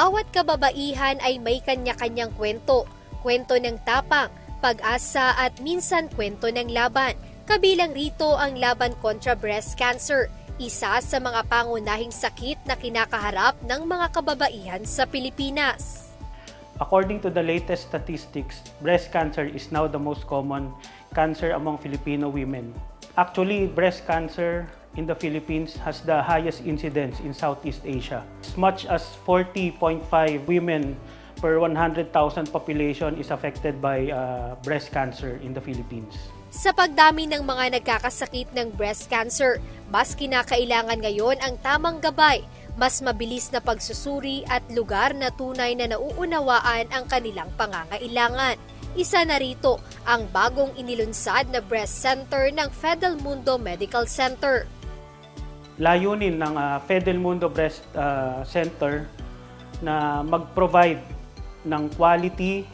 Bawat kababaihan ay may kanya-kanyang kwento. Kwento ng tapang, pag-asa at minsan kwento ng laban. Kabilang rito ang laban kontra breast cancer, isa sa mga pangunahing sakit na kinakaharap ng mga kababaihan sa Pilipinas. According to the latest statistics, breast cancer is now the most common cancer among Filipino women. Actually, breast cancer in the Philippines has the highest incidence in Southeast Asia. As much as 40.5 women per 100,000 population is affected by breast cancer in the Philippines. Sa pagdami ng mga nagkakasakit ng breast cancer, mas kinakailangan ngayon ang tamang gabay, mas mabilis na pagsusuri at lugar na tunay na nauunawaan ang kanilang pangangailangan. Isa na rito ang bagong inilunsad na breast center ng Fidelmundo Medical Center. Layunin ng Fidelmundo Breast Center na mag-provide ng quality,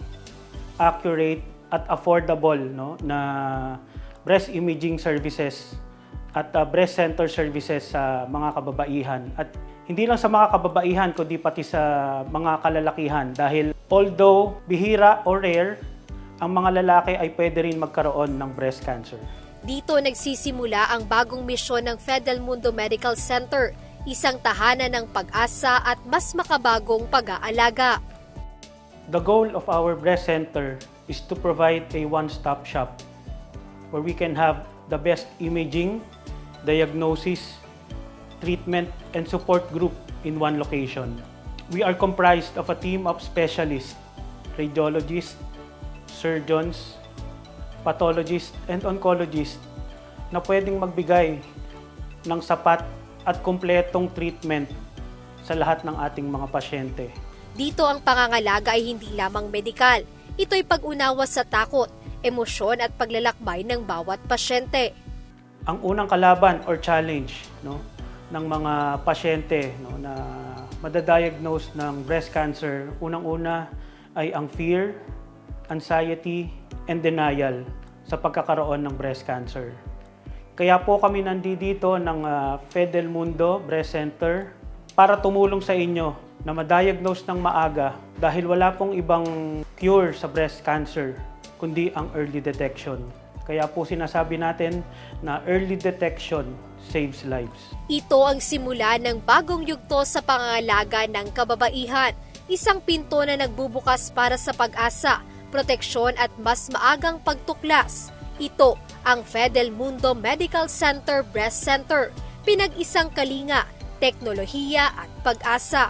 accurate at affordable na breast imaging services at breast center services sa mga kababaihan. At hindi lang sa mga kababaihan kundi pati sa mga kalalakihan dahil although bihira o rare, ang mga lalaki ay pwede rin magkaroon ng breast cancer. Dito nagsisimula ang bagong misyon ng Fidelmundo Medical Center, isang tahanan ng pag-asa at mas makabagong pag-aalaga. The goal of our breast center is to provide a one-stop shop where we can have the best imaging, diagnosis, treatment, and support group in one location. We are comprised of a team of specialists, radiologists, surgeons, pathologists, and oncologists na pwedeng magbigay ng sapat at kumpletong treatment sa lahat ng ating mga pasyente. Dito ang pangangalaga ay hindi lamang medikal. Ito'y pag-unawa sa takot, emosyon at paglalakbay ng bawat pasyente. Ang unang kalaban or challenge ng mga pasyente na madadiagnose ng breast cancer, unang-una ay ang fear, anxiety, and denial sa pagkakaroon ng breast cancer. Kaya po kami nandito ng Fidelmundo Breast Center para tumulong sa inyo na ma-diagnose ng maaga dahil wala pong ibang cure sa breast cancer kundi ang early detection. Kaya po sinasabi natin na early detection saves lives. Ito ang simula ng bagong yugto sa pangangalaga ng kababaihan, isang pinto na nagbubukas para sa pag-asa, proteksyon at mas maagang pagtuklas. Ito ang Fidelmundo Medical Center Breast Center, pinag-isang kalinga, teknolohiya at pag-asa.